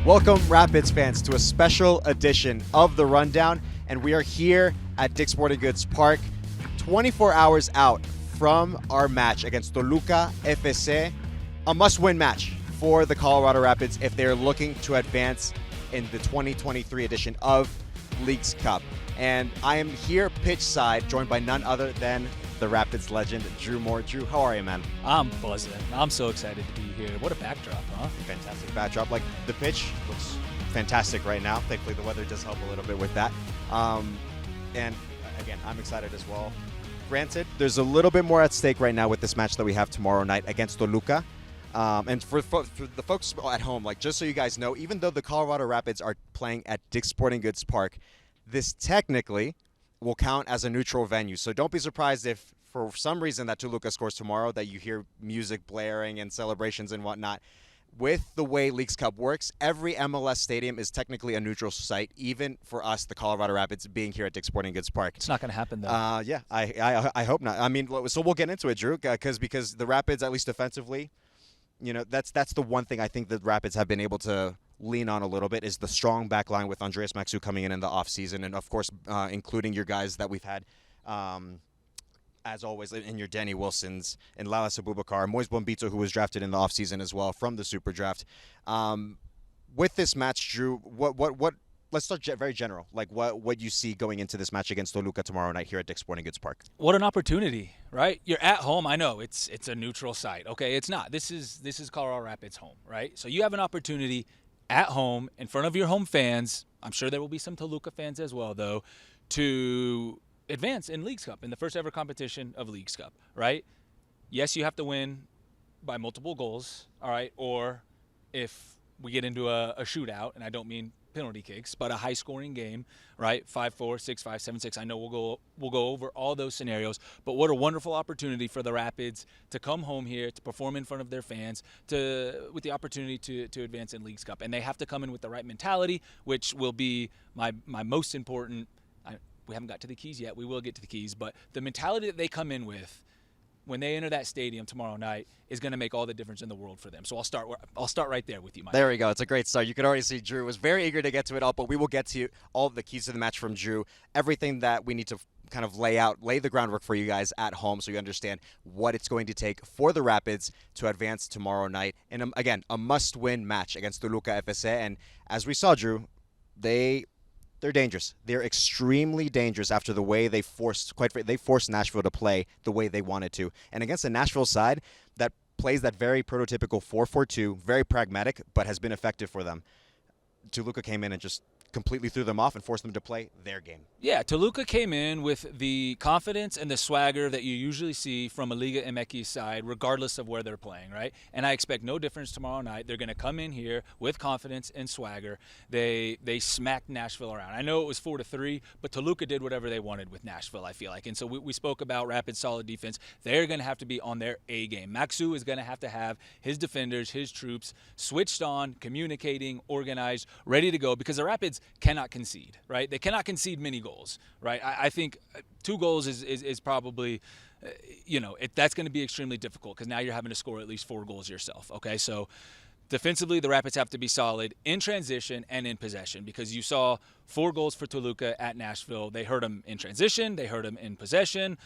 Welcome, Rapids fans, to a special edition of The Rundown, and we are here at Dick's Sporting Goods Park, 24 hours out from our match against Toluca F.C., a must-win match for the Colorado Rapids if they're looking to advance in the 2023 edition of Leagues Cup. And I am here pitch side, joined by none other than the Rapids legend, Drew Moor. Drew, how are you, man? I'm buzzing. I'm so excited to be here. What a backdrop, huh? Fantastic backdrop. Like, the pitch looks fantastic right now. Thankfully, the weather does help a little bit with that. And again, I'm excited as well. Granted, there's a little bit more at stake right now with this match that we have tomorrow night against Toluca. And for the folks at home, like, just so you guys know, even though the Colorado Rapids are playing at Dick's Sporting Goods Park, this technically will count as a neutral venue. So don't be surprised if, for some reason, that Toluca scores tomorrow, that you hear music blaring and celebrations and whatnot. With the way Leagues Cup works, every MLS stadium is technically a neutral site, even for us, the Colorado Rapids, being here at Dick's Sporting Goods Park. It's not going to happen, though. Yeah, I hope not. I mean, so we'll get into it, Drew, because the Rapids, at least defensively, you know, that's the one thing I think the Rapids have been able to lean on a little bit, is the strong back line with Andreas Maxu coming in the offseason, and of course including your guys that we've had as always in your Danny Wilsons and Lalas Abubakar, Moise Bombito, who was drafted in the offseason as well from the Super Draft. With this match, Drew, what let's start very general. Like, what you see going into this match against Toluca tomorrow night here at Dick's Sporting Goods Park? What an opportunity, right? You're at home. I know it's a neutral site. Okay, it's not. This is Colorado Rapids home, right? So you have an opportunity at home in front of your home fans. I'm sure there will be some Toluca fans as well, though, to advance in Leagues Cup, in the first ever competition of Leagues Cup, right? Yes, you have to win by multiple goals, all right? Or if we get into a shootout, and I don't mean penalty kicks, but a high-scoring game, right? 5-4, 6-5, 7-6. I know we'll go over all those scenarios, but what a wonderful opportunity for the Rapids to come home here, to perform in front of their fans, with the opportunity to advance in Leagues Cup. And they have to come in with the right mentality, which will be my most important. We haven't got to the keys yet. We will get to the keys, but the mentality that they come in with when they enter that stadium tomorrow night is going to make all the difference in the world for them. So I'll start right there with you, Mike. There we go. It's a great start. You can already see Drew was very eager to get to it all, but we will get to all of the keys to the match from Drew. Everything that we need to kind of lay the groundwork for you guys at home so you understand what it's going to take for the Rapids to advance tomorrow night. And again, a must-win match against Toluca F.C. And as we saw, Drew, they're dangerous. They're extremely dangerous after the way they forced Nashville to play the way they wanted to. And against a Nashville side that plays that very prototypical 4-4-2, very pragmatic, but has been effective for them, Toluca came in and just completely threw them off and forced them to play their game. Yeah, Toluca came in with the confidence and the swagger that you usually see from a Liga MX side, regardless of where they're playing, right? And I expect no difference tomorrow night. They're going to come in here with confidence and swagger. They smacked Nashville around. I know it was 4-3, but Toluca did whatever they wanted with Nashville, I feel like. And so we spoke about Rapid solid defense. They're going to have to be on their A game. Maxu is going to have his defenders, his troops switched on, communicating, organized, ready to go, because the Rapids cannot concede, right? They cannot concede many goals, right? I think 2 goals is probably, that's going to be extremely difficult, because now you're having to score at least 4 goals yourself, okay? So defensively, the Rapids have to be solid in transition and in possession, because you saw 4 goals for Toluca at Nashville. They hurt them in transition. They hurt them in possession.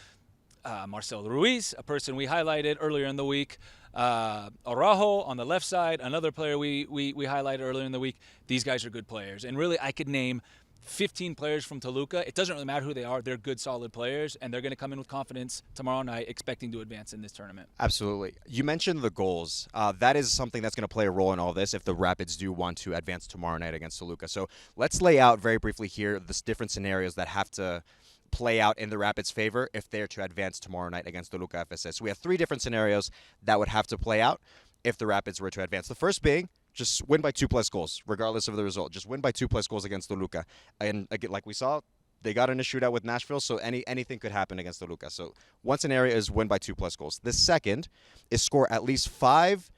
Marcel Ruiz, a person we highlighted earlier in the week. Araujo on the left side, another player we highlighted earlier in the week. These guys are good players. And really, I could name 15 players from Toluca. It doesn't really matter who they are. They're good, solid players, and they're going to come in with confidence tomorrow night, expecting to advance in this tournament. Absolutely. You mentioned the goals. That is something that's going to play a role in all this if the Rapids do want to advance tomorrow night against Toluca. So let's lay out very briefly here the different scenarios that have to play out in the Rapids' favor if they're to advance tomorrow night against Toluca F.C. So we have 3 different scenarios that would have to play out if the Rapids were to advance. The first being just win by 2+ goals, regardless of the result. Just win by 2+ goals against Toluca. And again, like we saw, they got in a shootout with Nashville, so anything could happen against Toluca. So one scenario is win by 2+ goals. The second is score at least 5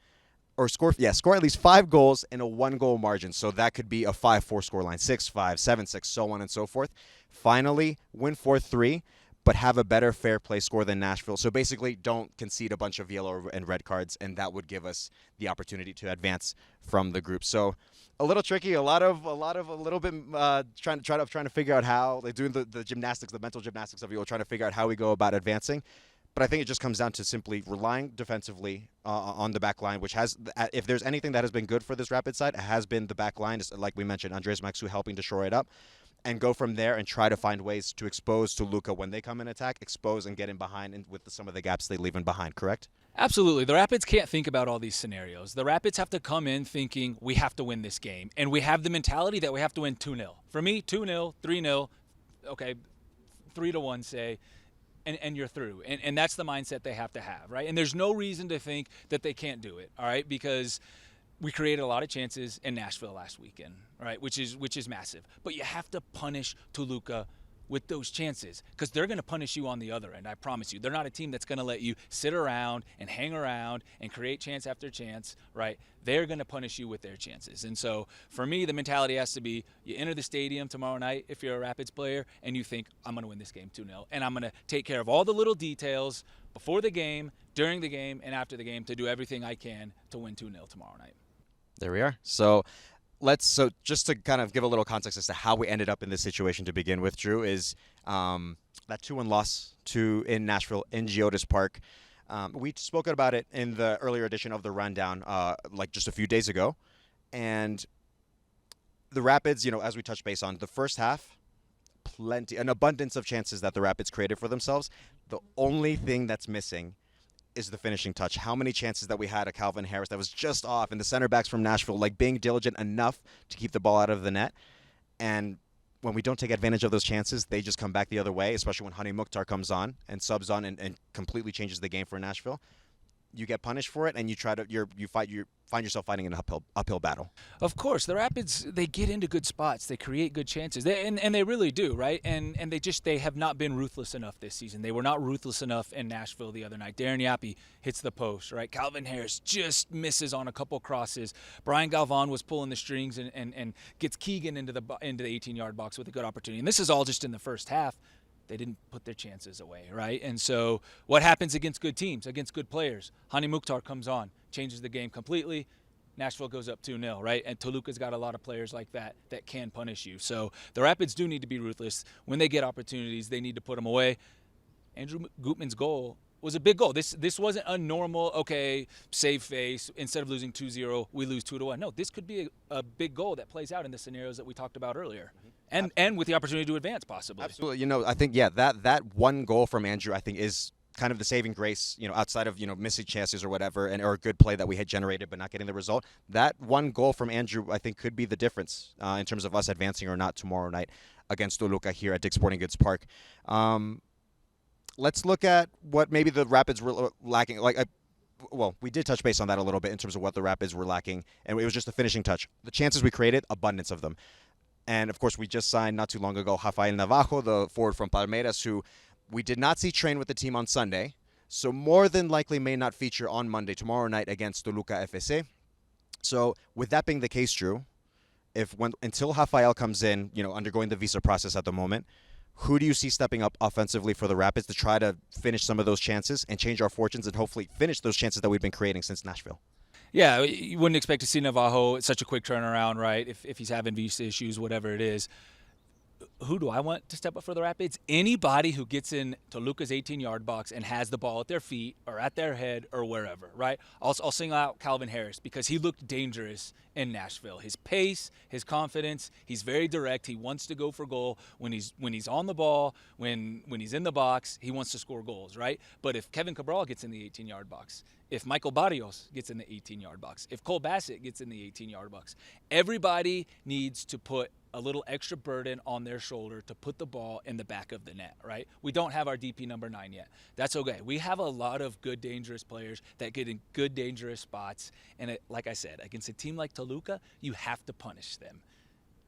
score at least 5 goals in a 1-goal margin. So that could be a 5-4 scoreline, 6-5, 7-6, so on and so forth. Finally, win 4-3 but have a better fair play score than Nashville. So basically, don't concede a bunch of yellow and red cards, and that would give us the opportunity to advance from the group. So a little tricky, a little bit trying to figure out how, like doing the gymnastics, the mental gymnastics of it, trying to figure out how we go about advancing. But I think it just comes down to simply relying defensively on the back line, which has, if there's anything that has been good for this Rapid side, it has been the back line, like we mentioned, Andres Maxu helping to shore it up, and go from there and try to find ways to expose Toluca when they come in attack, expose and get in behind and with some of the gaps they leave in behind, correct? Absolutely. The Rapids can't think about all these scenarios. The Rapids have to come in thinking we have to win this game, and we have the mentality that we have to win 2-0. For me, 2-0, 3-0, okay, 3-1, say, and you're through. And that's the mindset they have to have, right? And there's no reason to think that they can't do it, all right? Because we created a lot of chances in Nashville last weekend, right? Which is massive. But you have to punish Toluca with those chances, because they're going to punish you on the other end. I promise you. They're not a team that's going to let you sit around and hang around and create chance after chance, right? They're going to punish you with their chances. And so for me, the mentality has to be, you enter the stadium tomorrow night if you're a Rapids player and you think, I'm going to win this game 2-0, and I'm going to take care of all the little details before the game, during the game, and after the game to do everything I can to win 2-0 tomorrow night. There we are. So just to kind of give a little context as to how we ended up in this situation to begin with, Drew, is that 2-1 loss in Nashville in Geodis Park. We spoke about it in the earlier edition of the rundown, like just a few days ago. And the Rapids, as we touched base on, the first half, an abundance of chances that the Rapids created for themselves. The only thing that's missing is the finishing touch. How many chances that we had of Calvin Harris that was just off, and the center backs from Nashville like being diligent enough to keep the ball out of the net. And when we don't take advantage of those chances, they just come back the other way, especially when Hani Mukhtar comes on and subs on and completely changes the game for Nashville. You get punished for it, and you find yourself fighting an uphill battle. Of course, the Rapids, they get into good spots, they create good chances, and they really do, right? And they have not been ruthless enough this season. They were not ruthless enough in Nashville the other night. Darren Yappi hits the post, right? Calvin Harris just misses on a couple crosses. Brian Galvan was pulling the strings and gets Keegan into the 18-yard box with a good opportunity. And this is all just in the first half. They didn't put their chances away, right? And so what happens against good teams, against good players? Hani Mukhtar comes on, changes the game completely. Nashville goes up 2-0, right? And Toluca's got a lot of players like that can punish you. So the Rapids do need to be ruthless. When they get opportunities, they need to put them away. Andrew Gutman's goal was a big goal. This wasn't a normal, okay, save face. Instead of losing 2-0, we lose 2-1. No, this could be a big goal that plays out in the scenarios that we talked about earlier. And with the opportunity to advance, possibly. Absolutely. I think, that one goal from Andrew, I think, is kind of the saving grace, outside of, missing chances or whatever, or a good play that we had generated but not getting the result. That one goal from Andrew, I think, could be the difference in terms of us advancing or not tomorrow night against Toluca here at Dick's Sporting Goods Park. Let's look at what maybe the Rapids were lacking. We did touch base on that a little bit in terms of what the Rapids were lacking, and it was just the finishing touch. The chances we created, abundance of them. And, of course, we just signed not too long ago Rafael Navajo, the forward from Palmeiras, who we did not see train with the team on Sunday, so more than likely may not feature on Monday, tomorrow night, against Toluca F.C. So with that being the case, Drew, until Rafael comes in, undergoing the visa process at the moment, who do you see stepping up offensively for the Rapids to try to finish some of those chances and change our fortunes and hopefully finish those chances that we've been creating since Nashville? Yeah, you wouldn't expect to see Navajo. It's such a quick turnaround, right? If he's having visa issues, whatever it is. Who do I want to step up for the Rapids? Anybody who gets in Toluca's 18-yard box and has the ball at their feet or at their head or wherever, right? I'll single out Calvin Harris because he looked dangerous in Nashville. His pace, his confidence, he's very direct. He wants to go for goal when he's on the ball, when he's in the box, he wants to score goals, right? But if Kevin Cabral gets in the 18-yard box, if Michael Barrios gets in the 18-yard box, if Cole Bassett gets in the 18-yard box, everybody needs to put a little extra burden on their shoulder to put the ball in the back of the net, right? We don't have our DP number 9 yet. That's okay. We have a lot of good, dangerous players that get in good, dangerous spots. And like I said, against a team like Toluca, you have to punish them.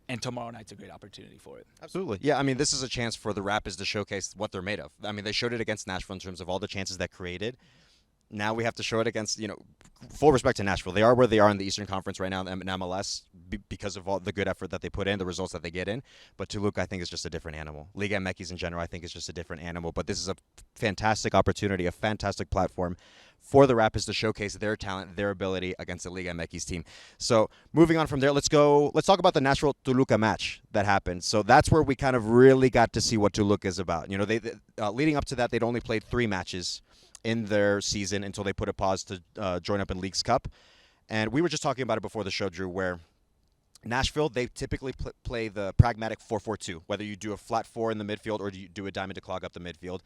And tomorrow night's a great opportunity for it. Absolutely. Yeah, this is a chance for the Rapids to showcase what they're made of. They showed it against Nashville in terms of all the chances that created. Now we have to show it against, full respect to Nashville. They are where they are in the Eastern Conference right now in MLS because of all the good effort that they put in, the results that they get in. But Toluca, I think, is just a different animal. Liga MX in general, I think, is just a different animal. But this is a fantastic opportunity, a fantastic platform for the Rapids to showcase their talent, their ability against the Liga MX team. So moving on from there, let's talk about the Nashville-Toluca match that happened. So that's where we kind of really got to see what Toluca is about. They leading up to that, they'd only played 3 matches in their season until they put a pause to join up in Leagues Cup. And we were just talking about it before the show, Drew, where Nashville, they typically play the pragmatic 4-4-2, whether you do a flat 4 in the midfield or you do a diamond to clog up the midfield.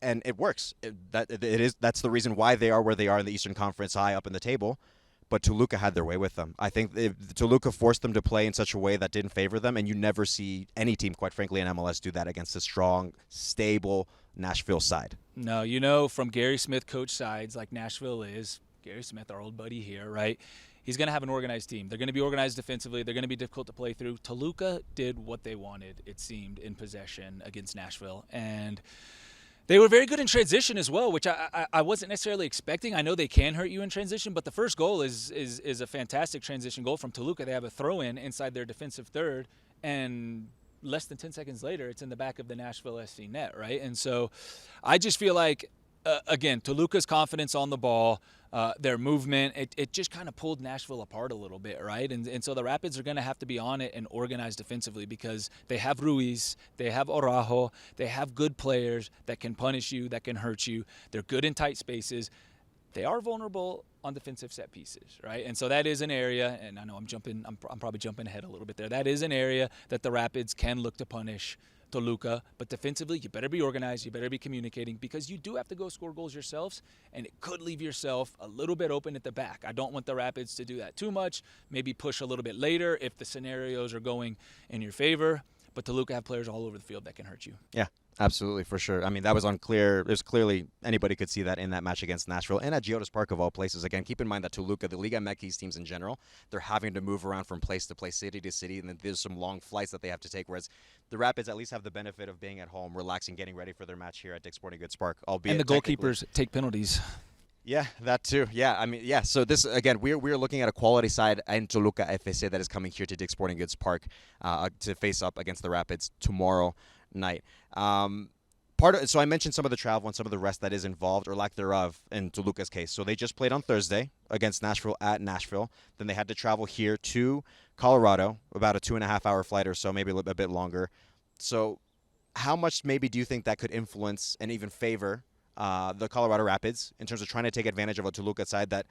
And it works. That's the reason why they are where they are in the Eastern Conference, high up in the table. But Toluca had their way with them. I think Toluca forced them to play in such a way that didn't favor them, and you never see any team, quite frankly, in MLS do that against a strong, stable Nashville side. No, from Gary Smith coach sides like Nashville is, Gary Smith, our old buddy here, right? He's going to have an organized team. They're going to be organized defensively. They're going to be difficult to play through. Toluca did what they wanted, it seemed, in possession against Nashville. And they were very good in transition as well, which I wasn't necessarily expecting. I know they can hurt you in transition, but the first goal is a fantastic transition goal from Toluca. They have a throw-in inside their defensive third, and less than 10 seconds later, it's in the back of the Nashville SC net, right? And so I just feel like, again, Toluca's confidence on the ball, their movement, it just kind of pulled Nashville apart a little bit, right? And so the Rapids are going to have to be on it and organized defensively because they have Ruiz, they have Araujo, they have good players that can punish you, that can hurt you. They're good in tight spaces. They are vulnerable on defensive set pieces, right? And so that is an area, and I know I'm probably jumping ahead a little bit there. That is an area that the Rapids can look to punish Toluca, but defensively, you better be organized, you better be communicating, because you do have to go score goals yourselves, and it could leave yourself a little bit open at the back. I don't want the Rapids to do that too much, maybe push a little bit later if the scenarios are going in your favor, but Toluca have players all over the field that can hurt you. Yeah, absolutely, for sure. I mean, that was unclear. There's clearly anybody could see that in that match against Nashville and at Geodis Park of all places. Again, keep in mind that Toluca, the Liga MX teams in general, they're having to move around from place to place, city to city, and then there's some long flights that they have to take, whereas the Rapids at least have the benefit of being at home, relaxing, getting ready for their match here at Dick's Sporting Goods Park. Albeit and the goalkeepers take penalties. Yeah, that too. Yeah, I mean, yeah. So this again, we're looking at a quality side in Toluca FC that is coming here to Dick's Sporting Goods Park to face up against the Rapids tomorrow night. So I mentioned some of the travel and some of the rest that is involved or lack thereof in Toluca's case. So they just played on Thursday against Nashville at Nashville. Then they had to travel here to Colorado, about a 2.5-hour flight or so, maybe a bit longer. So how much maybe do you think that could influence and even favor the Colorado Rapids in terms of trying to take advantage of a Toluca side that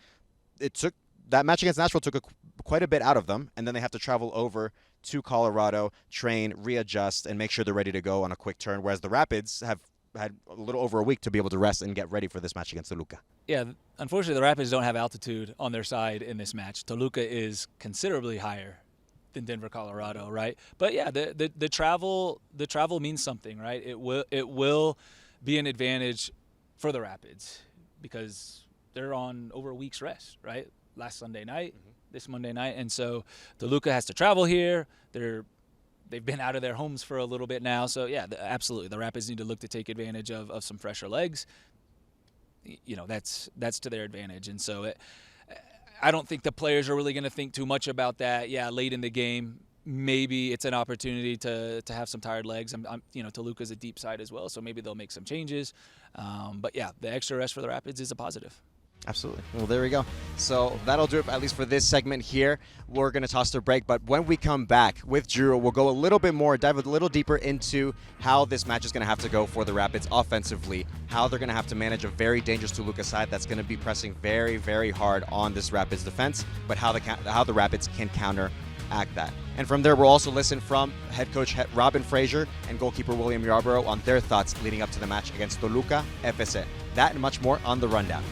that match against Nashville took quite a bit out of them, and then they have to travel over to Colorado, train, readjust, and make sure they're ready to go on a quick turn, whereas the Rapids have had a little over a week to be able to rest and get ready for this match against Toluca. Yeah, unfortunately, the Rapids don't have altitude on their side in this match. Toluca is considerably higher than Denver, Colorado, right? But yeah, the travel means something, right? It will be an advantage for the Rapids because they're on over a week's rest, right? Last Sunday night, this Monday night, and so Toluca has to travel here. They've been out of their homes for a little bit now, so yeah, absolutely, the Rapids need to look to take advantage of some fresher legs. That's to their advantage, and so I don't think the players are really going to think too much about that. Yeah, late in the game, maybe it's an opportunity to have some tired legs. Toluca's a deep side as well, so maybe they'll make some changes. But yeah, the extra rest for the Rapids is a positive. Absolutely. Well, there we go. So that'll do it, at least for this segment here. We're going to toss the break, but when we come back with Drew, we'll go a little bit more, dive a little deeper into how this match is going to have to go for the Rapids offensively, how they're going to have to manage a very dangerous Toluca side that's going to be pressing very, very hard on this Rapids defense, but how the Rapids can counteract that. And from there, we'll also listen from head coach Robin Fraser and goalkeeper William Yarborough on their thoughts leading up to the match against Toluca FC. That and much more on The Rundown.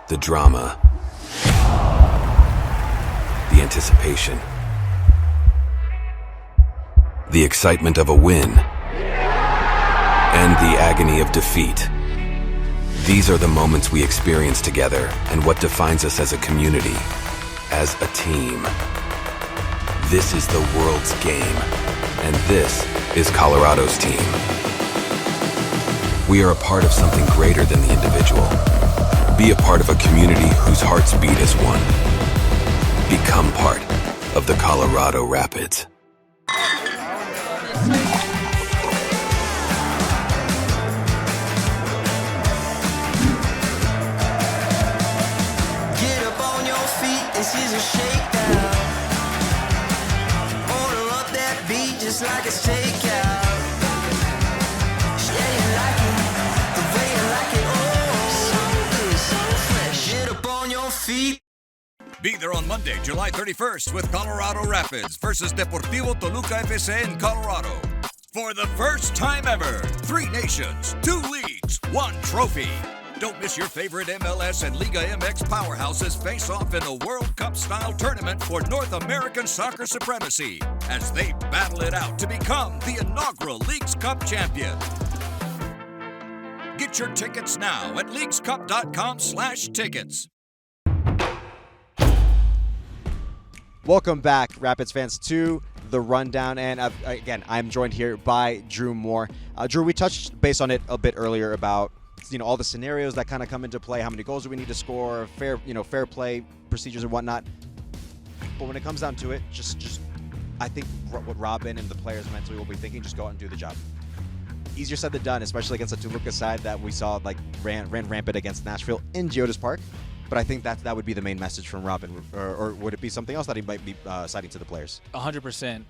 The drama, the anticipation, the excitement of a win. and the agony of defeat. These are the moments we experience together and what defines us as a community, as a team. This is the world's game, and this is Colorado's team. We are a part of something greater than the individual. Be a part of a community whose hearts beat as one. Become part of the Colorado Rapids. Get up on your feet, this is a shakedown. Order up that beat just like it's takeout. Yeah, you like it, the way you like it. Oh, so good, so fresh. Get up on your feet. Be there on Monday, July 31st with Colorado Rapids versus Deportivo Toluca F.C. in Colorado. For the first time ever, 3 nations, 2 leagues, 1 trophy. Don't miss your favorite MLS and Liga MX powerhouses face off in a World Cup-style tournament for North American soccer supremacy as they battle it out to become the inaugural Leagues Cup champion. Get your tickets now at leaguescup.com/tickets. Welcome back, Rapids fans, to the rundown. And again, I'm joined here by Drew Moor. Drew, we touched base on it a bit earlier about all the scenarios that kind of come into play. How many goals do we need to score? Fair play procedures and whatnot. But when it comes down to it, just I think what Robin and the players mentally will be thinking, just go out and do the job. Easier said than done, especially against a Toluca side that we saw ran rampant against Nashville in Geodis Park. But I think that would be the main message from Robin, or would it be something else that he might be citing to the players? 100%.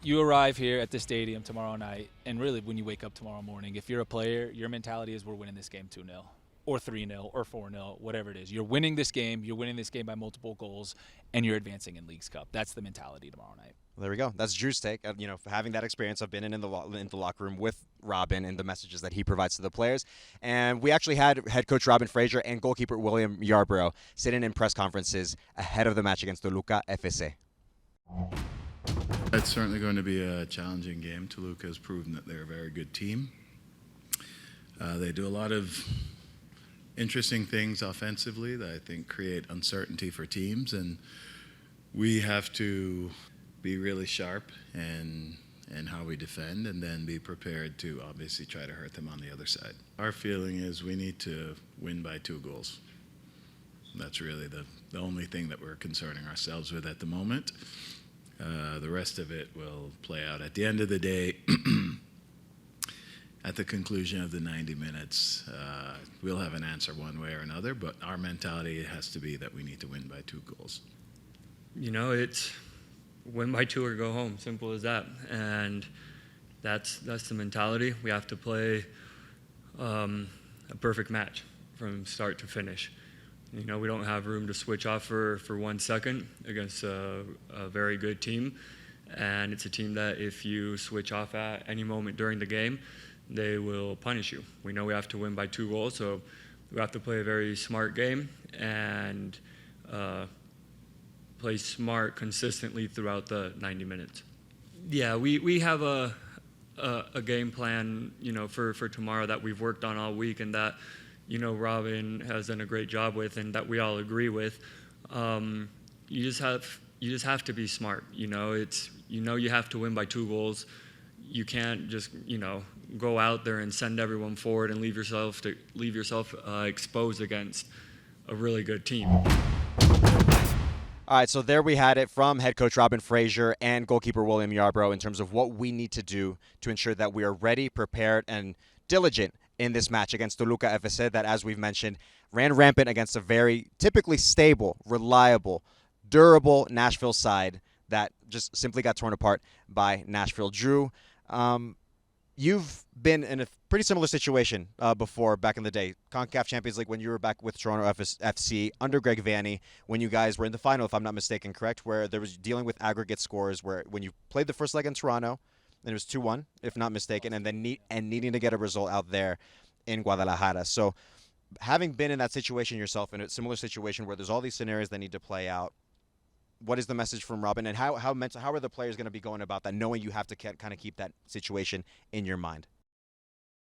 You arrive here at the stadium tomorrow night, and really when you wake up tomorrow morning, if you're a player, your mentality is we're winning this game 2-0 or 3-0 or 4-0, whatever it is. You're winning this game. You're winning this game by multiple goals, and you're advancing in Leagues Cup. That's the mentality tomorrow night. Well, there we go. That's Drew's take. For having that experience of being in the locker room with Robin and the messages that he provides to the players. And we actually had head coach Robin Fraser and goalkeeper William Yarbrough sitting in press conferences ahead of the match against Toluca F.C. It's certainly going to be a challenging game. Toluca has proven that they're a very good team. They do a lot of interesting things offensively that I think create uncertainty for teams, and we have to be really sharp in how we defend and then be prepared to obviously try to hurt them on the other side. Our feeling is we need to win by 2 goals. That's really the only thing that we're concerning ourselves with at the moment. The rest of it will play out. At the end of the day, at the conclusion of the 90 minutes, we'll have an answer one way or another, but our mentality has to be that we need to win by 2 goals. It's win by 2 or go home, simple as that. And that's the mentality. We have to play a perfect match from start to finish. We don't have room to switch off for 1 second against a very good team. And it's a team that if you switch off at any moment during the game, they will punish you. We know we have to win by 2 goals, so we have to play a very smart game and play smart consistently throughout the 90 minutes. Yeah, we have a game plan, for tomorrow that we've worked on all week and that, Robin has done a great job with and that we all agree with. You just have to be smart. You have to win by 2 goals. You can't just, go out there and send everyone forward and leave yourself exposed against a really good team. All right, so there we had it from head coach Robin Fraser and goalkeeper William Yarbrough in terms of what we need to do to ensure that we are ready, prepared, and diligent in this match against Toluca F.C. that, as we've mentioned, ran rampant against a very typically stable, reliable, durable Nashville side that just simply got torn apart by Nashville. Drew, you've been in a pretty similar situation before back in the day. CONCACAF Champions League when you were back with Toronto FC under Greg Vanney when you guys were in the final, if I'm not mistaken, correct? Where there was dealing with aggregate scores where when you played the first leg in Toronto, and it was 2-1, if not mistaken, and then needing to get a result out there in Guadalajara. So having been in that situation yourself, in a similar situation where there's all these scenarios that need to play out, what is the message from Robin, and how are the players going to be going about that, knowing you have to kind of keep that situation in your mind?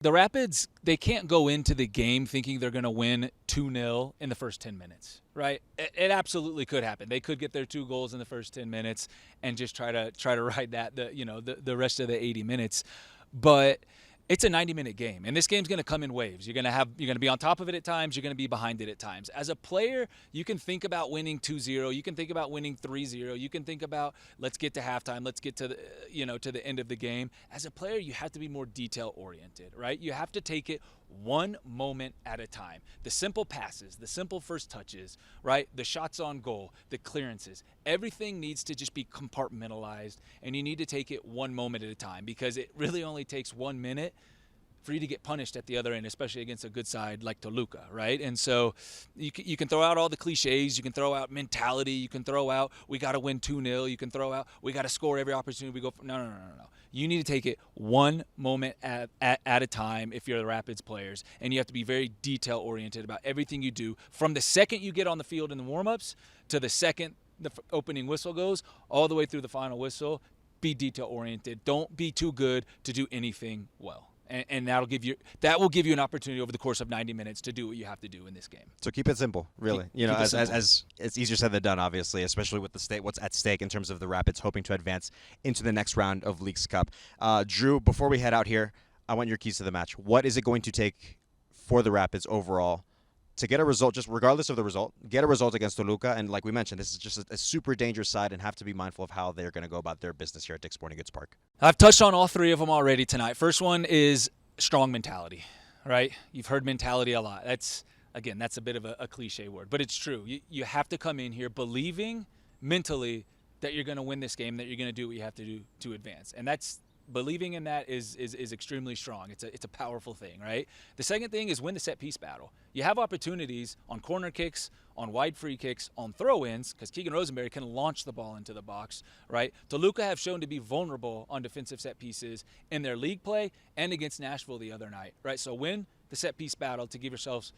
the Rapids, they can't go into the game thinking they're going to win 2-0 in the first 10 minutes, right? It absolutely could happen. They could get their 2 goals in the first 10 minutes and just try to ride that the rest of the 80 minutes. But it's a 90-minute game, and this game's going to come in waves. You're going to be on top of it at times. You're going to be behind it at times. As a player, you can think about winning 2-0. You can think about winning 3-0. You can think about let's get to halftime. Let's get to the end of the game. As a player, you have to be more detail-oriented, right? You have to take it one moment at a time. The simple passes, the simple first touches, right? The shots on goal, the clearances. Everything needs to just be compartmentalized, and you need to take it one moment at a time, because it really only takes 1 minute for you to get punished at the other end, especially against a good side like Toluca, right? And so you can throw out all the cliches. You can throw out mentality. You can throw out, we got to win 2-0. You can throw out, we got to score every opportunity we go for. No. You need to take it one moment at a time if you're the Rapids players, and you have to be very detail-oriented about everything you do from the second you get on the field in the warm-ups to the second the opening whistle goes, all the way through the final whistle. Be detail-oriented. Don't be too good to do anything well. And that will give you an opportunity over the course of 90 minutes to do what you have to do in this game. So keep it simple, really. Keep it simple. As it's easier said than done, obviously, especially with what's at stake in terms of the Rapids hoping to advance into the next round of Leagues Cup. Drew, before we head out here, I want your keys to the match. What is it going to take for the Rapids overall to get a result, just regardless of the result, get a result against Toluca? And like we mentioned, this is just a super dangerous side, and have to be mindful of how they're going to go about their business here at Dick's Sporting Goods Park. I've touched on all 3 of them already tonight. First one is strong mentality, right? You've heard mentality a lot. That's a bit of a cliche word, but it's true. You have to come in here believing mentally that you're going to win this game, that you're going to do what you have to do to advance. And that's believing in that is extremely strong. It's a powerful thing, right? The second thing is win the set piece battle. You have opportunities on corner kicks, on wide free kicks, on throw-ins, because Keegan Rosenberry can launch the ball into the box, right? Toluca have shown to be vulnerable on defensive set pieces in their league play and against Nashville the other night, right? So win the set piece battle to give yourselves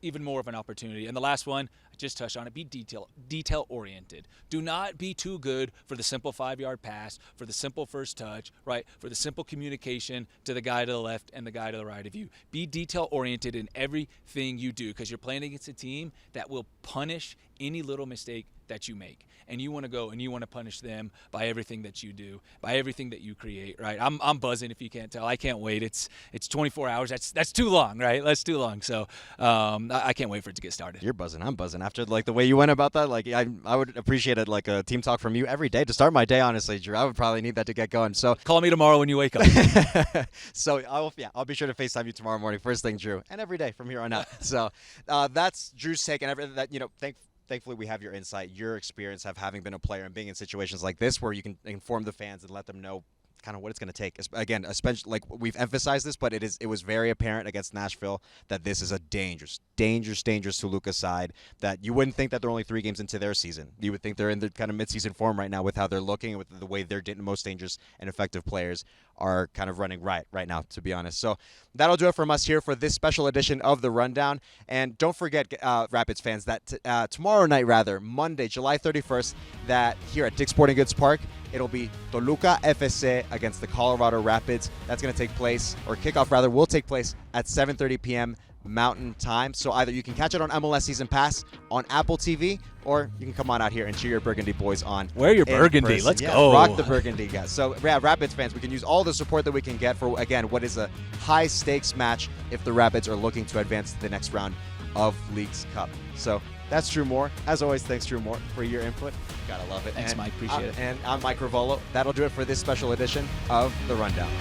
even more of an opportunity. And the last one, I just touched on it, be detail-oriented. Do not be too good for the simple 5-yard pass, for the simple first touch, right? For the simple communication to the guy to the left and the guy to the right of you. Be detail-oriented in everything you do, because you're playing against a team that will punish any little mistake that you make. And you want to go and you want to punish them by everything that you do, by everything that you create, right? I'm buzzing if you can't tell. I can't wait. It's 24 hours. That's too long, right? That's too long. So I can't wait for it to get started. You're buzzing. I'm buzzing. After the way you went about that, I would appreciate it, a team talk from you every day to start my day, honestly, Drew. I would probably need that to get going. So call me tomorrow when you wake up. So I'll be sure to FaceTime you tomorrow morning, first thing, Drew, and every day from here on out. So that's Drew's take, and everything that, thankfully we have your insight, your experience of having been a player and being in situations like this where you can inform the fans and let them know kind of what it's going to take. Again, especially we've emphasized this, but it was very apparent against Nashville that this is a dangerous Toluca side that you wouldn't think that they're only 3 games into their season. You would think they're in the kind of midseason form right now with how they're looking and with the way their most dangerous and effective players are kind of running right now, to be honest. So that'll do it from us here for this special edition of The Rundown. And don't forget, Rapids fans, that tomorrow night, Monday, July 31st, that here at Dick's Sporting Goods Park, it'll be Toluca F.C. against the Colorado Rapids. That's going to take place, or kickoff will take place at 7:30 p.m. Mountain Time. So either you can catch it on MLS Season Pass on Apple TV, or you can come on out here and cheer your Burgundy boys on. Wear your Burgundy. Let's go. Rock the Burgundy, guys. So, Rapids fans, we can use all the support that we can get for, again, what is a high-stakes match if the Rapids are looking to advance to the next round of Leagues Cup. So that's Drew Moor. As always, thanks, Drew Moor, for your input. Gotta love it. Thanks, Mike. Appreciate it. And I'm Mike Revollo. That'll do it for this special edition of The Rundown.